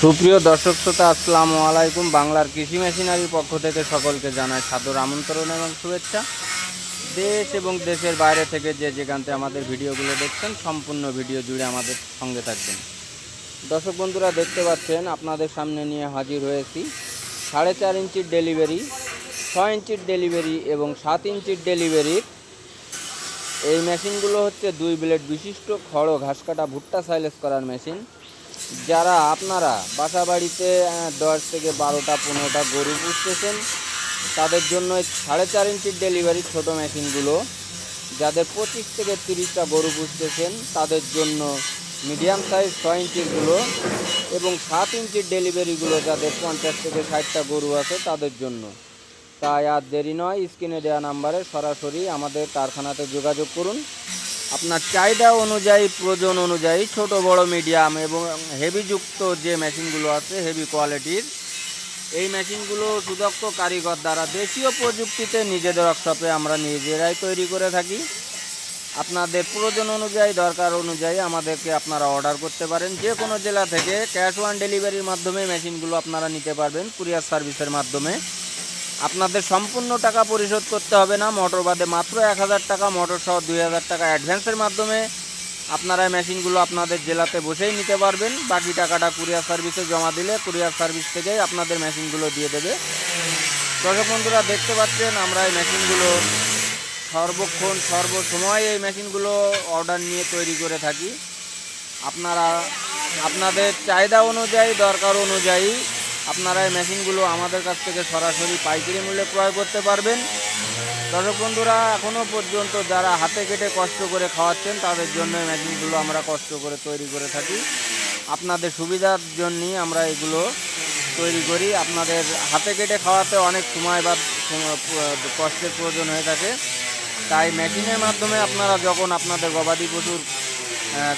সুপ্রিয় দর্শক শ্রোতা, আসসালামু আলাইকুম। বাংলার কৃষি মেশিনারির পক্ষ থেকে সকলকে জানাই সাদর আমন্ত্রণ এবং শুভেচ্ছা। দেশ এবং দেশের বাইরে থেকে যে যেখান থেকে আমাদের ভিডিওগুলো দেখছেন, সম্পূর্ণ ভিডিও জুড়ে আমাদের সঙ্গে থাকবেন। দর্শক বন্ধুরা, দেখতে পাচ্ছেন আপনাদের সামনে নিয়ে হাজির হয়েছি 4.5 ইঞ্চির ডেলিভারি, 6 ইঞ্চির ডেলিভারি এবং 7 ইঞ্চির ডেলিভারির এই মেশিনগুলো হচ্ছে 2 ব্লেড বিশিষ্ট খড় ঘাস কাটা ভুট্টা সাইলেজ করার মেশিন। যারা আপনারা বাসা বাড়িতে 10 থেকে 12টা 15টা গরু পুষতেছেন, তাদের জন্য 4.5 ইঞ্চির ডেলিভারি ছোটো মেশিনগুলো, যাদের 25 থেকে 30টা গরু পুষতেছেন তাদের জন্য মিডিয়াম সাইজ 6 ইঞ্চিরগুলো, এবং 7 ইঞ্চির ডেলিভারিগুলো যাদের 50 থেকে 60টা গরু আছে তাদের জন্য। তাই আর দেরি নয়, স্ক্রিনে দেওয়া নাম্বারে সরাসরি আমাদের কারখানাতে যোগাযোগ করুন। আপনার চাহিদা অনুযায়ী, প্রয়োজন অনুযায়ী ছোট বড় মিডিয়াম এবং হেভিযুক্ত যে মেশিনগুলো আছে, হেভি কোয়ালিটির এই মেশিনগুলো সুদক্ষ কারিগর দ্বারা দেশীয় প্রযুক্তিতে নিজেদের ওয়ার্কশপে আমরা নিজেরাই তৈরি করে থাকি। আপনাদের প্রয়োজন অনুযায়ী, দরকার অনুযায়ী আমাদেরকে আপনারা অর্ডার করতে পারেন। যে কোনো জেলা থেকে ক্যাশ অন ডেলিভারির মাধ্যমে মেশিনগুলো আপনারা নিতে পারবেন। কুরিয়ার সার্ভিসের মাধ্যমে আপনাদের সম্পূর্ণ টাকা পরিশোধ করতে হবে না। মোটর বাদে মাত্র 1000 টাকা, মোটর সহ 2000 টাকা অ্যাডভান্সের মাধ্যমে আপনারা মেশিনগুলো আপনাদের জেলাতে বসেই নিতে পারবেন। বাকি টাকাটা কুরিয়ার সার্ভিসে জমা দিলে কুরিয়ার সার্ভিস থেকেই আপনাদের মেশিনগুলো দিয়ে দেবে। দর্শক বন্ধুরা, দেখতে পাচ্ছেন আমরা এই মেশিনগুলো সর্বক্ষণ সর্বসময় এই মেশিনগুলো অর্ডার নিয়ে তৈরি করে থাকি। আপনারা আপনাদের চাহিদা অনুযায়ী, দরকার অনুযায়ী আপনারা এই মেশিনগুলো আমাদের কাছ থেকে সরাসরি পাইকারি মূল্যে ক্রয় করতে পারবেন। দর্শক বন্ধুরা, এখনও পর্যন্ত যারা হাতে কেটে কষ্ট করে খাওয়াচ্ছেন তাদের জন্য এই মেশিনগুলো আমরা কষ্ট করে তৈরি করে থাকি। আপনাদের সুবিধার জন্যই আমরা এগুলো তৈরি করি। আপনাদের হাতে কেটে খাওয়াতে অনেক সময় বা কষ্টের প্রয়োজন হয়ে থাকে। তাই মেশিনের মাধ্যমে আপনারা যখন আপনাদের গবাদি পশুর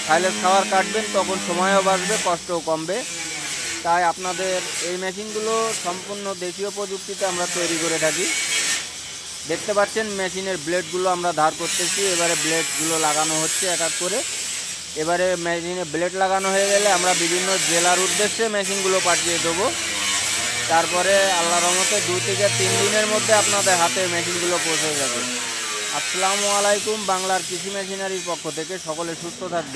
সাইলেজ খাবার কাটবেন, তখন সময়ও বাঁচবে, কষ্টও কমবে। তাই আপনাদের এই মেশিনগুলো সম্পূর্ণ দেশীয় প্রযুক্তিতে আমরা তৈরি করে থাকি। দেখতে পাচ্ছেন মেশিনের ব্লেডগুলো আমরা ধার করতেছি। এবারে ব্লেডগুলো লাগানো হচ্ছে এক এক করে। এবারে মেশিনে ব্লেড লাগানো হয়ে গেলে আমরা বিভিন্ন জেলার উদ্দেশ্যে মেশিনগুলো পাঠিয়ে দেবো। তারপরে আল্লাহর রহমতে 2 থেকে 3 দিনের মধ্যে আপনাদের হাতে মেশিনগুলো পৌঁছে যাবে। আসসালামু আলাইকুম। বাংলার কৃষি মেশিনারির পক্ষ থেকে সকলে সুস্থ থাকবেন।